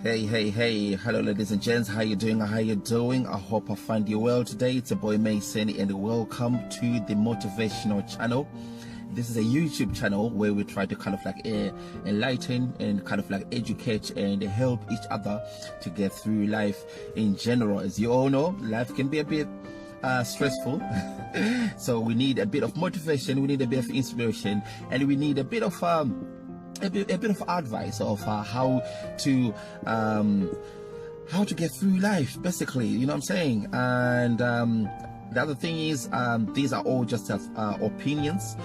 Hey, hello ladies and gents, how you doing? I hope I find you well today. It's your boy Mason and welcome to the motivational channel. This is a YouTube channel where we try to kind of like enlighten and kind of like educate and help each other to get through life in general. As you all know, life can be a bit stressful. So we need a bit of motivation, we need a bit of inspiration, and we need a bit of advice of how to get through life, basically, you know what I'm saying. And the other thing is, these are all just opinions.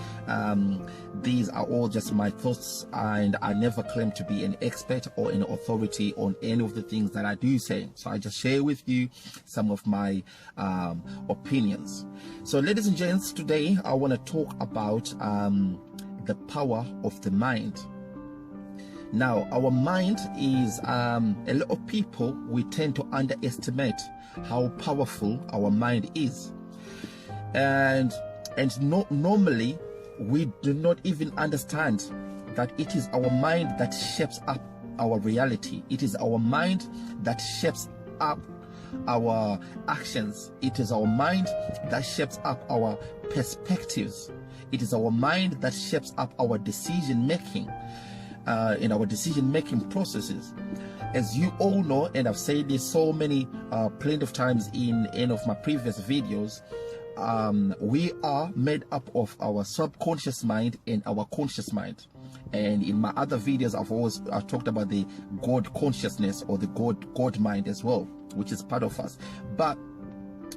These are all just my thoughts, and I never claim to be an expert or an authority on any of the things that I do say. So I just share with you some of my opinions. So ladies and gents, today I want to talk about the power of the mind. Now, our mind is, a lot of people, we tend to underestimate how powerful our mind is. And normally, we do not even understand that it is our mind that shapes up our reality. It is our mind that shapes up our actions. It is our mind that shapes up our perspectives. It is our mind that shapes up our decision making. In our decision-making processes. As you all know, and I've said this so many plenty of times in any of my previous videos, we are made up of our subconscious mind and our conscious mind. And in my other videos, I've talked about the God consciousness or the God mind as well, which is part of us. But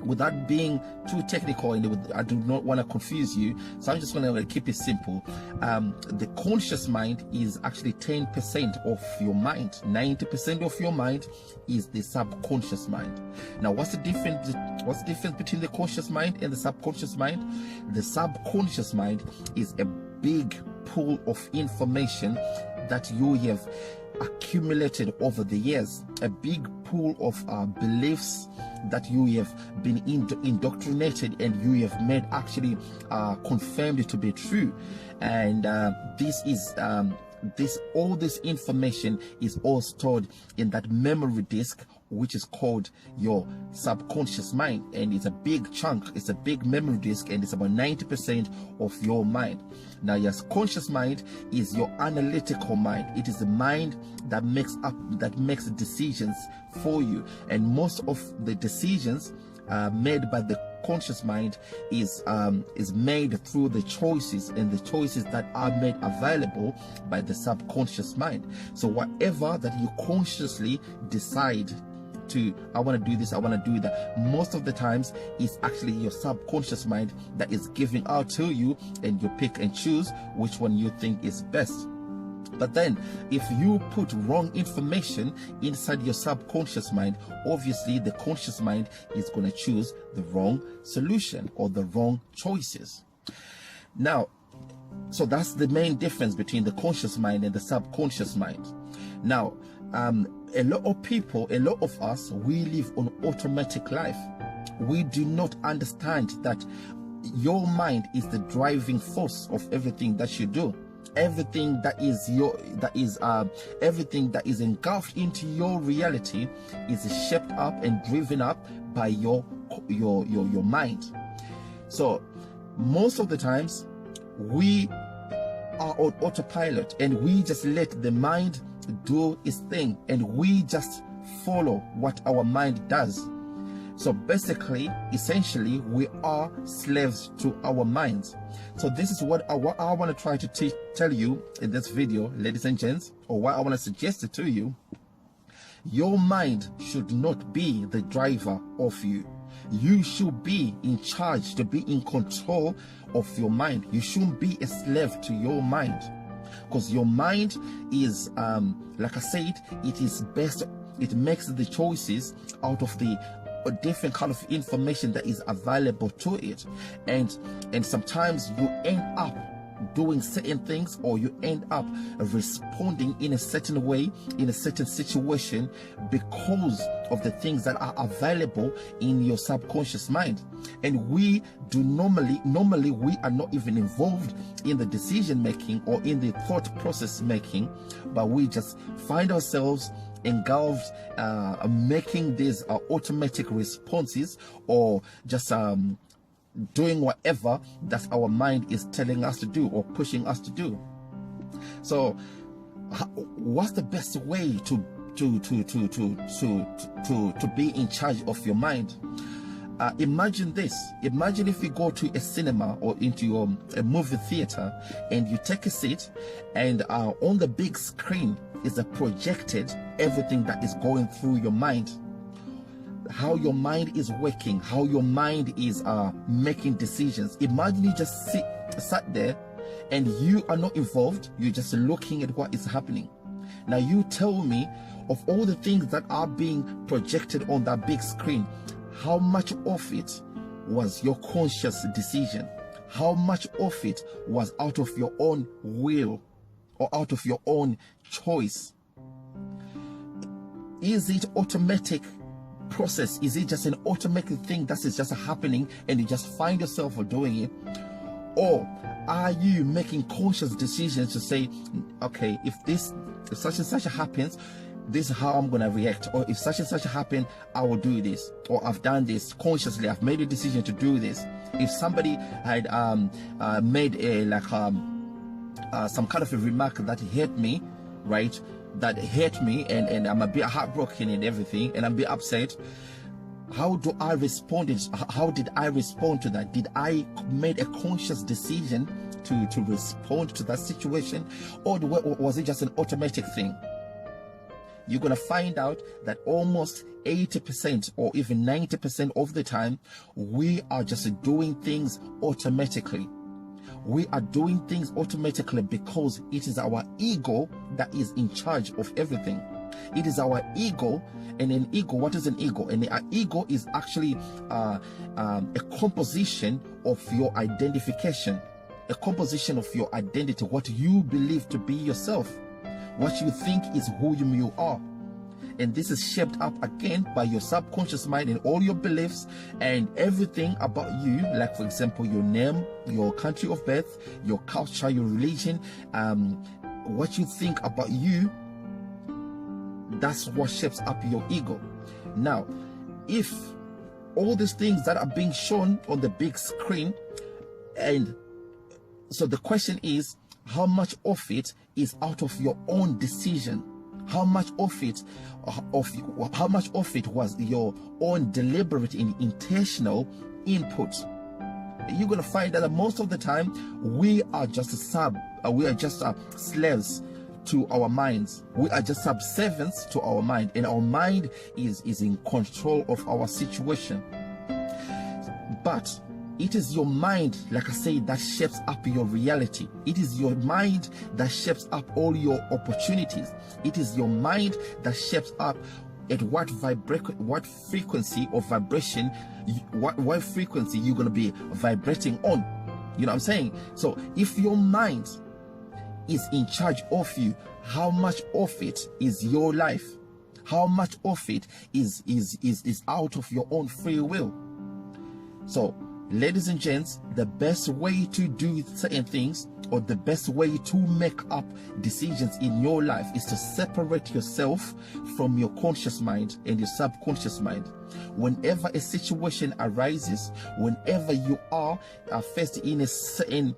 without being too technical, and I do not want to confuse you, so I'm just going to keep it simple. The conscious mind is actually 10% of your mind. 90% of your mind is the subconscious mind. Now, what's the difference between the conscious mind and the subconscious mind? The subconscious mind is a big pool of information that you have accumulated over the years, a big pool of beliefs that you have been indoctrinated and you have made actually confirmed to be true. And all this information is all stored in that memory disk, which is called your subconscious mind. And it's a big chunk, it's a big memory disk, and it's about 90% of your mind. Now, your conscious mind is your analytical mind. It is the mind that makes decisions for you. And most of the decisions made by the conscious mind is made through the choices, and the choices that are made available by the subconscious mind. So whatever that you consciously decide to, I want to do this, I want to do that, most of the times it's actually your subconscious mind that is giving out to you, and you pick and choose which one you think is best. But then if you put wrong information inside your subconscious mind, obviously the conscious mind is going to choose the wrong solution or the wrong choices. Now, so that's the main difference between the conscious mind and the subconscious mind. Now, a lot of people, a lot of us, we live on automatic life. We do not understand that your mind is the driving force of everything that you do. Everything that is engulfed into your reality is shaped up and driven up by your mind. So most of the times we are on autopilot, and we just let the mind do its thing, and we just follow what our mind does. So basically, essentially, we are slaves to our minds. So this is what I want to try to tell you in this video, ladies and gents, or what I want to suggest it to you. Your mind should not be the driver of you. You should be in charge, to be in control of your mind. You shouldn't be a slave to your mind, because your mind is, like I said, it makes the choices out of the different kind of information that is available to it, and sometimes you end up doing certain things, or you end up responding in a certain way in a certain situation because of the things that are available in your subconscious mind. And we do normally we are not even involved in the decision making or in the thought process making, but we just find ourselves engulfed making these automatic responses, or just doing whatever that our mind is telling us to do or pushing us to do. So what's the best way to be in charge of your mind? Imagine this. Imagine if you go to a cinema or into a movie theater, and you take a seat, and on the big screen is projected everything that is going through your mind, how your mind is working, how your mind is making decisions. Imagine you just sat there and you are not involved, you're just looking at what is happening. Now you tell me, of all the things that are being projected on that big screen, how much of it was your conscious decision? How much of it was out of your own will or out of your own choice? Is it automatic process? Is it just an automatic thing that is just happening and you just find yourself doing it? Or are you making conscious decisions to say, okay, if such and such happens, this is how I'm going to react, or if such and such happen, I will do this, or I've done this consciously, I've made a decision to do this. If somebody had made some kind of a remark that hurt me, right, that hurt me, and I'm a bit heartbroken and everything, and I'm a bit upset, how do I respond? How did I respond to that? Did I make a conscious decision to respond to that situation, or was it just an automatic thing? You're going to find out that almost 80% or even 90% of the time, we are just doing things automatically. We are doing things automatically because it is our ego that is in charge of everything. It is our ego. And an ego, what is an ego? And an ego is actually a composition of your identification, a composition of your identity, what you believe to be yourself, what you think is who you are. And this is shaped up again by your subconscious mind and all your beliefs and everything about you, like for example your name, your country of birth, your culture, your religion, what you think about you. That's what shapes up your ego. Now, if all these things that are being shown on the big screen, and so the question is, how much of it is out of your own decision? How much of it was your own deliberate and intentional input? You're going to find that most of the time we are just slaves to our minds. We are just subservients to our mind, and our mind is in control of our situation. But it is your mind, like I say, that shapes up your reality. It is your mind that shapes up all your opportunities. It is your mind that shapes up at what frequency of vibration, what frequency you're going to be vibrating on. You know what I'm saying? So if your mind is in charge of you, how much of it is your life? How much of it is out of your own free will? So ladies and gents, the best way to do certain things, or the best way to make up decisions in your life, is to separate yourself from your conscious mind and your subconscious mind. Whenever a situation arises, whenever you are faced in a certain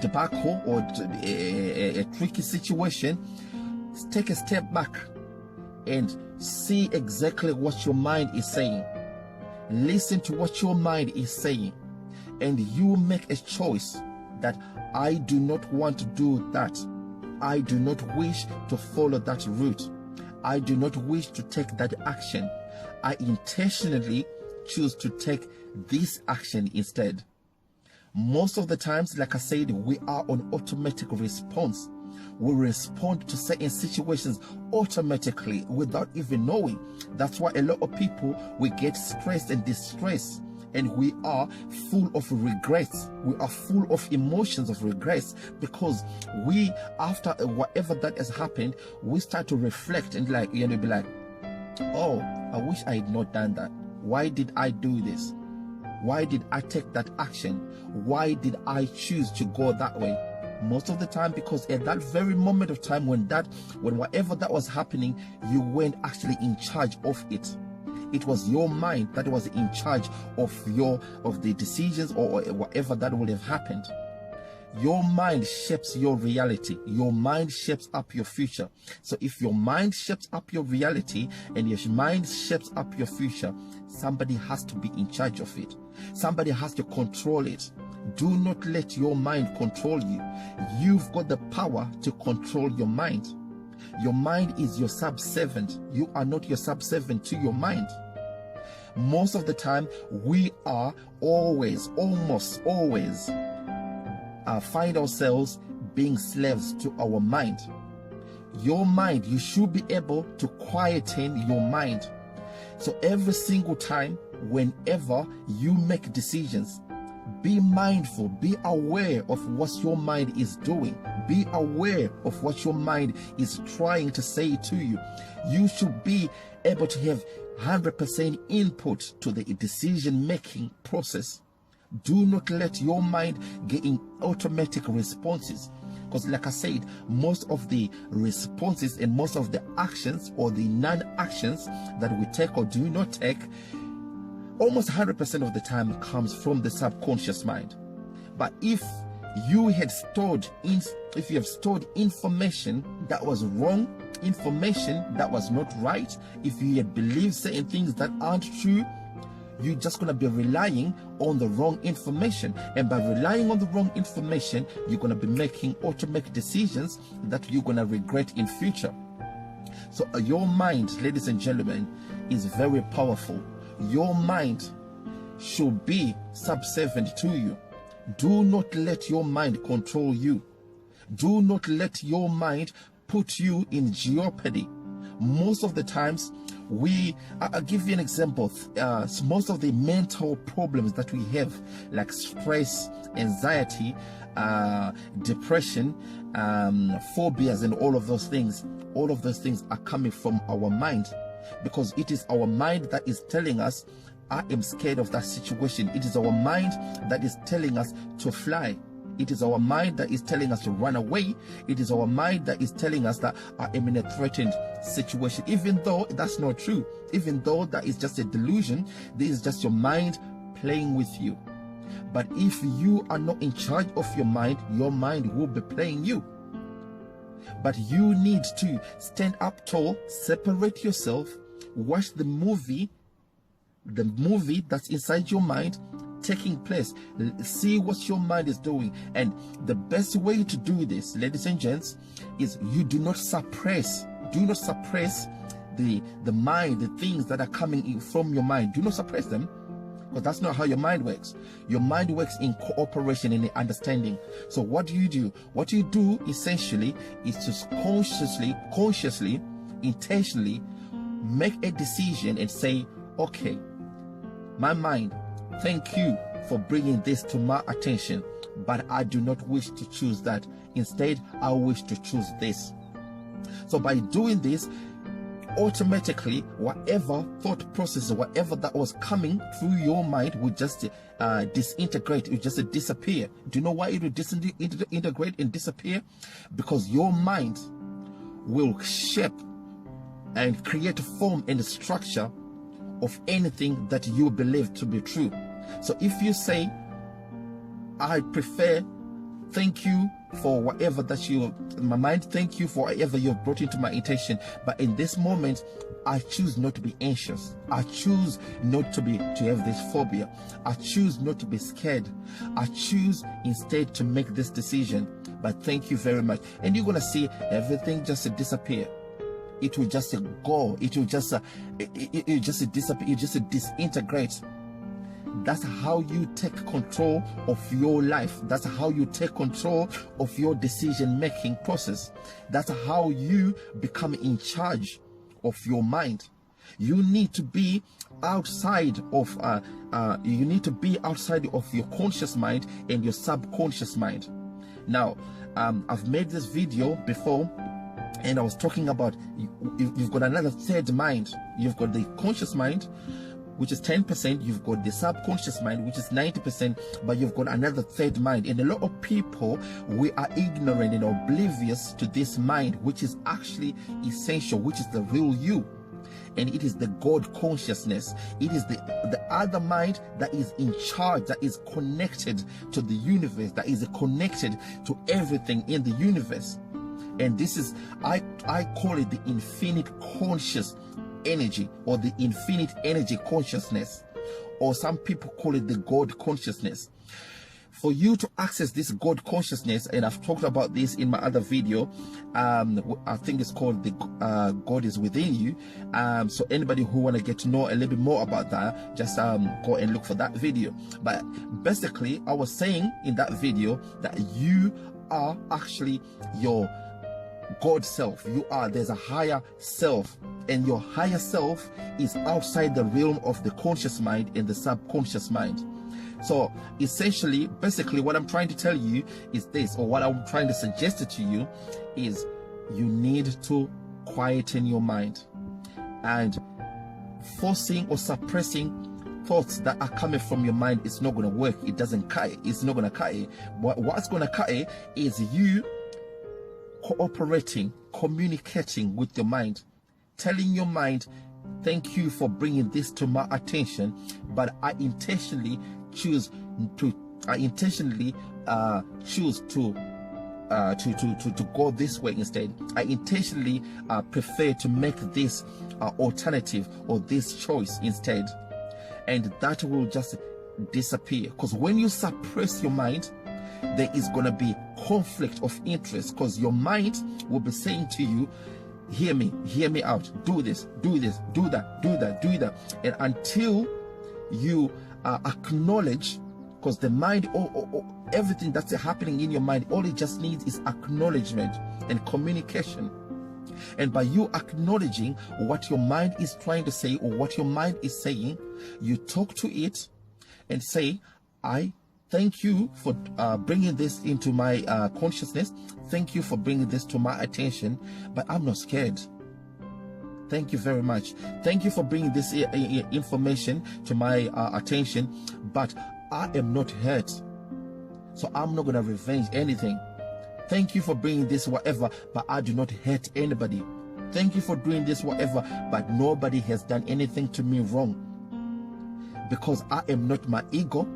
debacle or a tricky situation, take a step back and see exactly what your mind is saying. Listen to what your mind is saying, and you make a choice that I do not want to do that. I do not wish to follow that route. I do not wish to take that action. I intentionally choose to take this action instead. Most of the times, like I said, we are on automatic response. We respond to certain situations automatically without even knowing. That's why a lot of people, we get stressed and distressed, and we are full of regrets. We are full of emotions of regrets, because we, after whatever that has happened, we start to reflect and be like, oh, I wish I had not done that. Why did I do this? Why did I take that action? Why did I choose to go that way? Most of the time, because at that very moment of time when whatever that was happening, you weren't actually in charge of it. It was your mind that was in charge of the decisions or whatever that would have happened. Your mind shapes your reality. Your mind shapes up your future. So if your mind shapes up your reality and your mind shapes up your future, somebody has to be in charge of it. Somebody has to control it. Do not let your mind control you. You've got the power to control your mind. Your mind is your subservient. You are not your subservient to your mind. Most of the time, we are almost always find ourselves being slaves to our mind. Your mind, you should be able to quieten your mind. So every single time, whenever you make decisions, be mindful, be aware of what your mind is doing. Be aware of what your mind is trying to say to you. You should be able to have 100% input to the decision-making process. Do not let your mind get in automatic responses. Because like I said, most of the responses and most of the actions or the non-actions that we take or do not take, almost 100% of the time comes from the subconscious mind. But if you have stored information that was wrong, information that was not right, if you had believed certain things that aren't true, you're just going to be relying on the wrong information. And by relying on the wrong information, you're going to be making automatic decisions that you're going to regret in future. So your mind, ladies and gentlemen, is very powerful. Your mind should be subservient to you. Do not let your mind control you. Do not let your mind put you in jeopardy. Most of the times, I'll give you an example. Most of the mental problems that we have, like stress, anxiety, depression, phobias, and all of those things are coming from our mind, because it is our mind that is telling us, I am scared of that situation. It is our mind that is telling us to fly. It is our mind that is telling us to run away. It is our mind that is telling us that I am in a threatened situation, even though that's not true. Even though that is just a delusion, this is just your mind playing with you. But if you are not in charge of your mind will be playing you. But you need to stand up tall, separate yourself, watch the movie that's inside your mind taking place. See what your mind is doing. And the best way to do this, ladies and gents, is you do not suppress the mind, the things that are coming in from your mind. Do not suppress them, because that's not how your mind works. Your mind works in cooperation and in understanding. So what do you do? What you do essentially is to consciously, intentionally make a decision and say, okay, my mind, thank you for bringing this to my attention, but I do not wish to choose that. Instead, I wish to choose this. So by doing this, automatically, whatever thought process, whatever that was coming through your mind would just disintegrate, it would just disappear. Do you know why it would disintegrate and disappear? Because your mind will shape and create a form and a structure of anything that you believe to be true. So if you say, I prefer, thank you for whatever that my mind, thank you for whatever you've brought into my attention, but in this moment, I choose not to be anxious. I choose not to have this phobia. I choose not to be scared. I choose instead to make this decision. But thank you very much. And you're going to see everything just disappear. It will just go. It will just disappear. It just disintegrates. That's how you take control of your life. That's how you take control of your decision-making process. That's how you become in charge of your mind. You need to be outside of your conscious mind and your subconscious mind. Now, I've made this video before, and I was talking about you've got another third mind. You've got the conscious mind, which is 10%. You've got the subconscious mind, which is 90%, but you've got another third mind. And a lot of people, we are ignorant and oblivious to this mind, which is actually essential, which is the real you. And it is the God consciousness. It is the other mind that is in charge, that is connected to the universe, that is connected to everything in the universe. And this is, I call it the infinite conscious energy, or the infinite energy consciousness, or some people call it the God consciousness. For you to access this God consciousness, and I've talked about this in my other video, I think it's called the God is within you. So anybody who want to get to know a little bit more about that, just go and look for that video. But basically, I was saying in that video that you are actually your God self. There's a higher self, and your higher self is outside the realm of the conscious mind and the subconscious mind. So essentially, basically, what I'm trying to tell you is this, or what I'm trying to suggest to you is, you need to quieten your mind, and forcing or suppressing thoughts that are coming from your mind is not going to work. It doesn't cut it. It's not going to cut it. What's going to cut it is you cooperating, communicating with your mind, telling your mind, thank you for bringing this to my attention, but I intentionally choose to go this way instead. I intentionally prefer to make this alternative, or this choice instead, and that will just disappear. Because when you suppress your mind, there is going to be conflict of interest, because your mind will be saying to you, hear me out, do this, do that, and until you acknowledge, because the mind, everything that's happening in your mind, all it just needs is acknowledgement and communication. And by you acknowledging what your mind is trying to say, or what your mind is saying, you talk to it and say, I thank you for bringing this into my consciousness. Thank you for bringing this to my attention, but I'm not scared. Thank you very much. Thank you for bringing this information to my attention, but I am not hurt. So I'm not going to revenge anything. Thank you for bringing this whatever, but I do not hurt anybody. Thank you for doing this whatever, but nobody has done anything to me wrong. Because I am not my ego.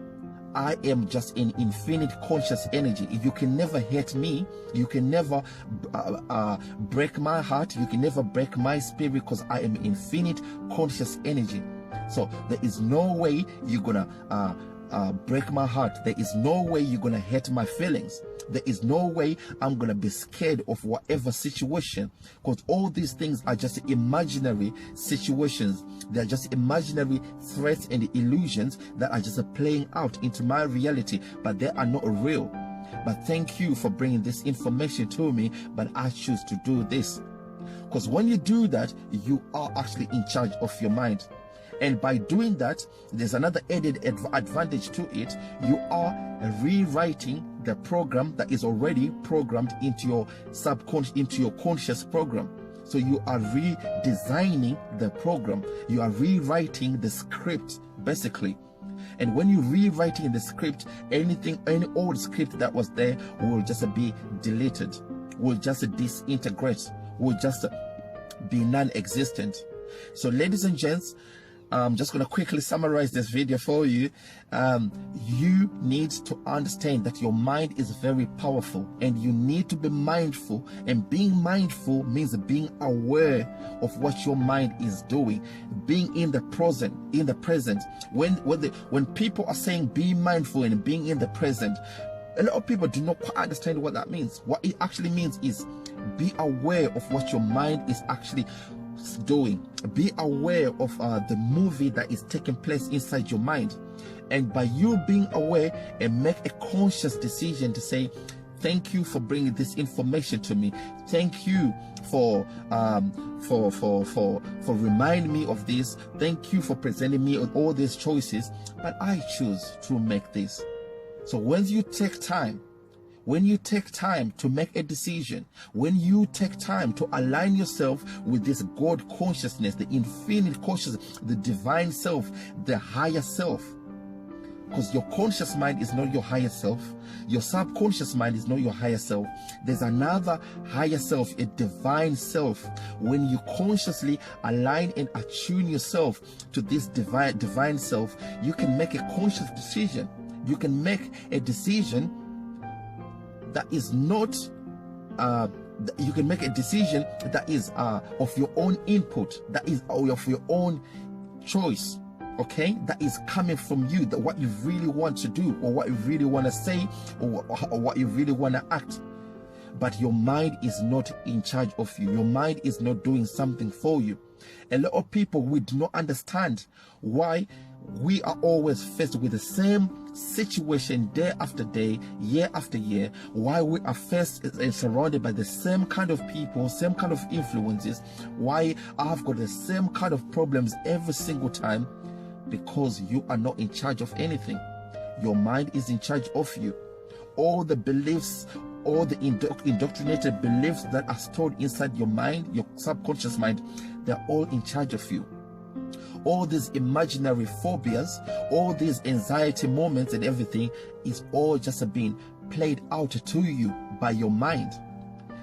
I am just an infinite conscious energy. You can never hurt me. You can never break my heart. You can never break my spirit, because I am infinite conscious energy. So there is no way you're gonna break my heart. There is no way you're gonna hurt my feelings. There is no way I'm gonna be scared of whatever situation, because all these things are just imaginary situations. They're just imaginary threats and illusions that are just playing out into my reality, but they are not real. But thank you for bringing this information to me, but I choose to do this. Because when you do that, you are actually in charge of your mind. And by doing that, there's another added advantage to it. You are rewriting the program that is already programmed into your subconscious, into your conscious program. So you are redesigning the program. You are rewriting the script, basically. And when you're rewriting the script, any old script that was there will just be deleted, will just disintegrate, will just be non-existent. So ladies and gents, I'm just going to quickly summarize this video for you. You need to understand that your mind is very powerful, and you need to be mindful. And being mindful means being aware of what your mind is doing, being in the present. When people are saying be mindful and being in the present, a lot of people do not quite understand what that means. What it actually means is be aware of what your mind is actually doing. Be aware of the movie that is taking place inside your mind, and by you being aware, and make a conscious decision to say, thank you for bringing this information to me. Thank you for reminding me of this. Thank you for presenting me with all these choices, but I choose to make this. So when you take time, When you take time to make a decision, when you take time to align yourself with this God consciousness, the infinite consciousness, the divine self, the higher self, because your conscious mind is not your higher self, your subconscious mind is not your higher self. There's another higher self, a divine self. When you consciously align and attune yourself to this divine self, you can make a conscious decision. You can make a decision that is not you can make a decision that is of your own input, that is of your own choice, okay, that is coming from you, that what you really want to do, or what you really want to say, or what you really want to act. But your mind is not in charge of you. Your mind is not doing something for you. A lot of people, we do not understand why we are always faced with the same situation day after day, year after year, why we are faced and surrounded by the same kind of people, same kind of influences, why I've got the same kind of problems every single time. Because you are not in charge of anything. Your mind is in charge of you. All the beliefs, all the indoctrinated beliefs that are stored inside your mind, your subconscious mind, they're all in charge of you. All these imaginary phobias, all these anxiety moments and everything is all just being played out to you by your mind.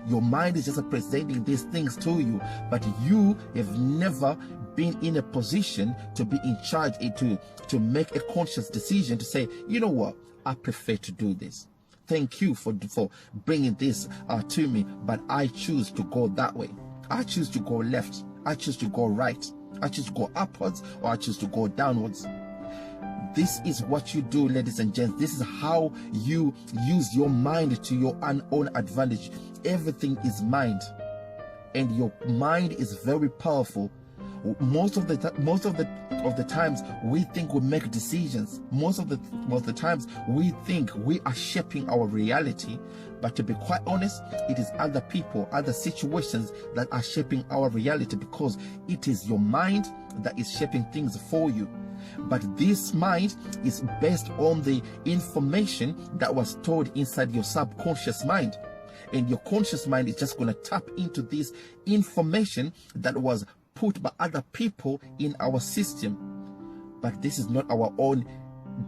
Your mind is just presenting these things to you, but you have never been in a position to be in charge, to make a conscious decision to say, you know what, I prefer to do this. Thank you for bringing this to me, but I choose to go that way. I choose to go left. I choose to go right. I choose to go upwards, or I choose to go downwards. This is what you do, ladies and gents. This is how you use your mind to your own advantage. Everything is mind, and your mind is very powerful. Most of the times we think we make decisions. Most of the times we think we are shaping our reality, but to be quite honest, it is other people, other situations that are shaping our reality, because it is your mind that is shaping things for you. But this mind is based on the information that was stored inside your subconscious mind. And your conscious mind is just going to tap into this information that was put by other people in our system. But this is not our own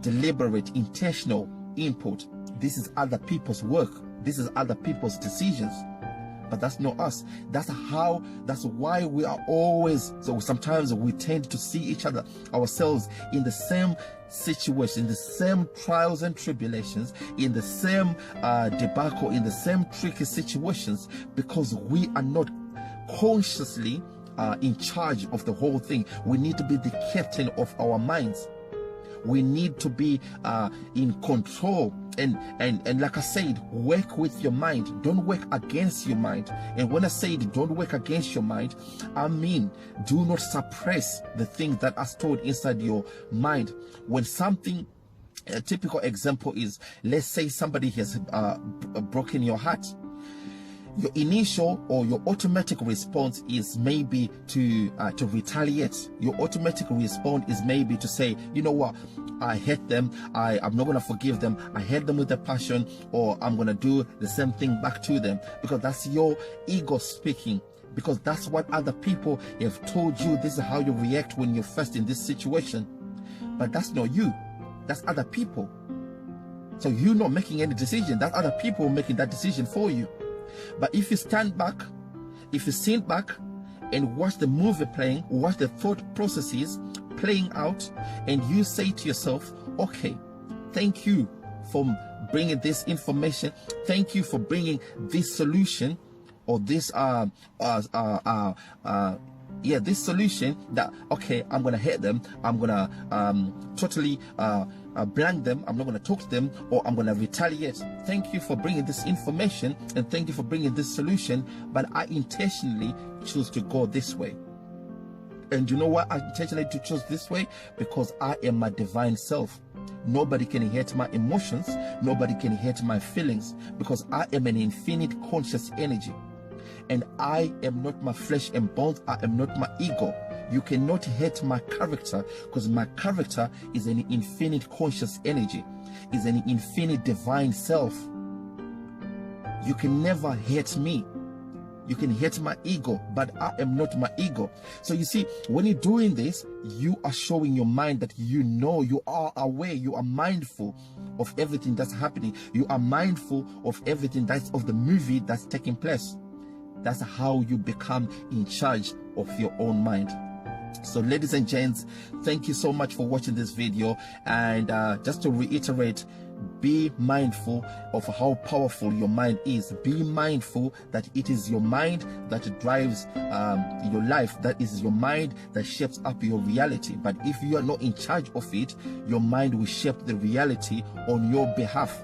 deliberate, intentional input. This is other people's work. This is other people's decisions. But that's not us. That's why we are always, so sometimes we tend to see each other, ourselves, in the same situation, in the same trials and tribulations, in the same debacle, in the same tricky situations, because we are not consciously in charge of the whole thing. We need to be the captain of our minds. We need to be in control, and like I said, work with your mind. Don't work against your mind. And when I say don't work against your mind, I mean do not suppress the things that are stored inside your mind. When something, a typical example is, let's say somebody has broken your heart. Your initial or your automatic response is maybe to retaliate. Your automatic response is maybe to say, you know what, I hate them, I'm not going to forgive them, I hate them with a passion, or I'm going to do the same thing back to them, because that's your ego speaking. Because that's what other people have told you, this is how you react when you're first in this situation. But that's not you, that's other people. So you're not making any decision, that's other people making that decision for you. But if you stand back, if you sit back and watch the movie playing, watch the thought processes playing out, and you say to yourself, okay, thank you for bringing this information, thank you for bringing this solution, or this this solution that, okay, I'm gonna hate them, I'm gonna totally blank them, I'm not gonna talk to them, or I'm gonna retaliate. Thank you for bringing this information, and thank you for bringing this solution, but I intentionally choose to go this way. And you know why I intentionally choose this way? Because I am my divine self. Nobody can hurt my emotions, nobody can hurt my feelings, because I am an infinite conscious energy. And I am not my flesh and bones, I am not my ego. You cannot hate my character, because my character is an infinite conscious energy, is an infinite divine self. You can never hurt me. You can hurt my ego, but I am not my ego. So you see, when you're doing this, you are showing your mind that you know, you are aware, you are mindful of everything that's happening. You are mindful of everything that's of the movie that's taking place. That's how you become in charge of your own mind. So ladies and gents, thank you so much for watching this video. And just to reiterate, be mindful of how powerful your mind is. Be mindful that it is your mind that drives your life. That is your mind that shapes up your reality. But if you are not in charge of it, your mind will shape the reality on your behalf.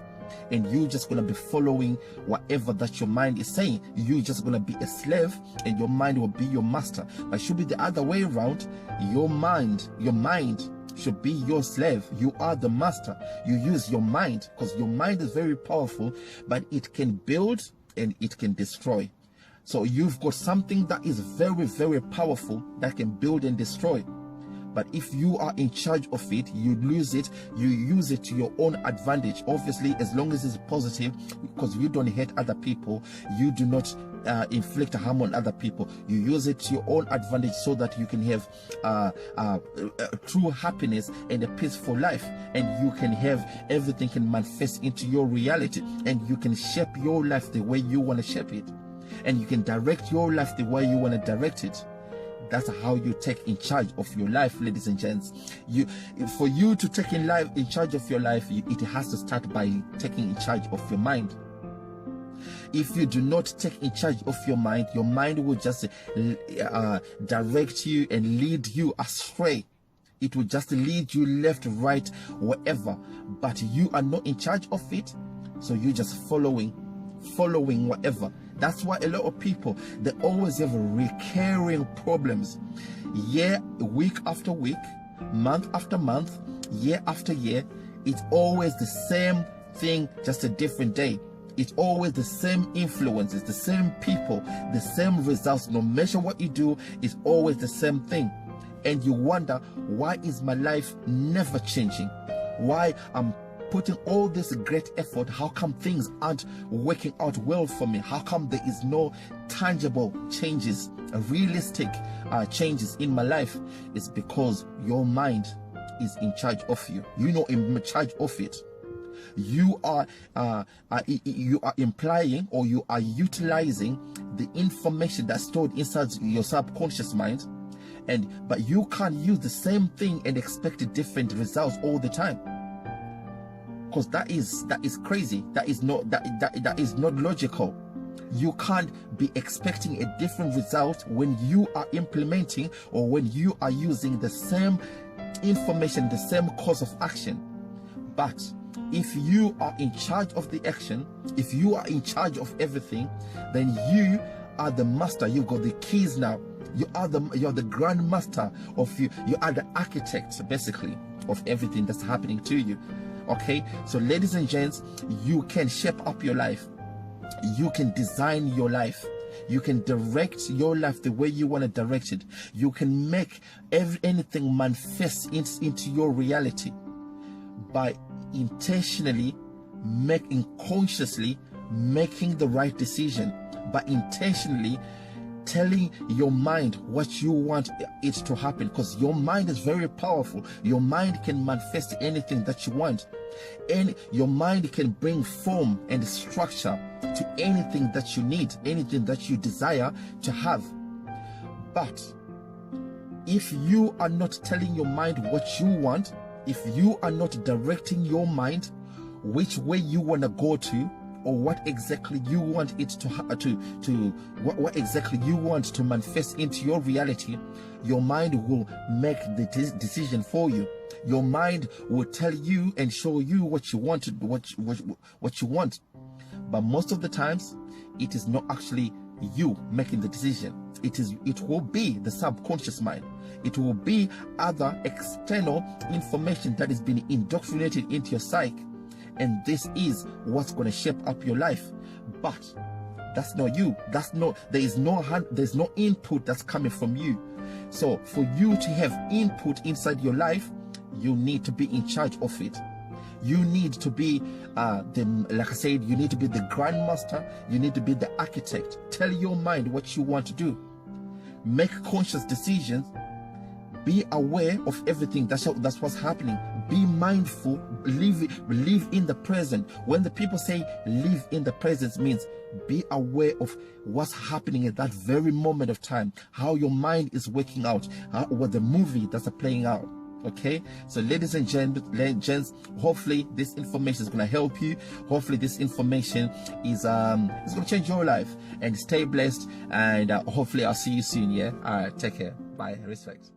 And you're just going to be following whatever that your mind is saying. You're just going to be a slave and your mind will be your master. But it should be the other way around. Your mind should be your slave. You are the master. You use your mind, because your mind is very powerful, but it can build and it can destroy. So you've got something that is very, very powerful that can build and destroy. But if you are in charge of it, you lose it, you use it to your own advantage. Obviously, as long as it's positive, because you don't hurt other people, you do not inflict harm on other people. You use it to your own advantage so that you can have true happiness and a peaceful life, and you can have everything can manifest into your reality, and you can shape your life the way you want to shape it, and you can direct your life the way you want to direct it. That's how you take in charge of your life, ladies and gents. For you to take in charge of your life, it has to start by taking in charge of your mind. If you do not take in charge of your mind will just direct you and lead you astray. It will just lead you left, right, wherever. But you are not in charge of it, so you're just following whatever. That's why a lot of people, they always have recurring problems. Week after week, month after month, year after year. It's always the same thing, just a different day. It's always the same influences, the same people, the same results. No matter what you do, it's always the same thing. And you wonder, why is my life never changing? Why I'm putting all this great effort, how come things aren't working out well for me? How come there is no tangible changes, realistic changes in my life? It's because your mind is in charge of you. You're not in charge of it. You are implying, or you are utilizing the information that's stored inside your subconscious mind, but you can't use the same thing and expect different results all the time. Because that is crazy. That is not logical. You can't be expecting a different result when you are implementing, or when you are using the same information, the same course of action. But if you are in charge of the action, if you are in charge of everything, then you are the master. You've got the keys now. You're the grandmaster of you. You are the architect, basically, of everything that's happening to you. Okay, so ladies and gents, you can shape up your life. You can design your life. You can direct your life the way you want to direct it. You can make anything manifest into your reality by intentionally consciously making the right decision, by intentionally telling your mind what you want it to happen, because your mind is very powerful. Your mind can manifest anything that you want, and your mind can bring form and structure to anything that you need, anything that you desire to have. But if you are not telling your mind what you want, if you are not directing your mind which way you want to go to, or what exactly you want it what exactly you want to manifest into your reality, your mind will make the decision for you. Your mind will tell you and show you what you want, what you want. But most of the times, it is not actually you making the decision. It will be the subconscious mind. It will be other external information that is being indoctrinated into your psyche. And this is what's going to shape up your life. But that's not you. There's no input that's coming from you. So for you to have input inside your life, you need to be in charge of it. You need to be like I said, you need to be the grandmaster. You need to be the architect. Tell your mind what you want to do. Make conscious decisions. Be aware of everything. That's what's happening. Be mindful. Live in the present. When the people say live in the present, means be aware of what's happening at that very moment of time, how your mind is working out, what the movie that's playing out. Okay, so ladies and gents, hopefully this information is going to help you. Hopefully this information is going to change your life. And stay blessed, and hopefully I'll see you soon. Yeah, all right, take care, bye, respect.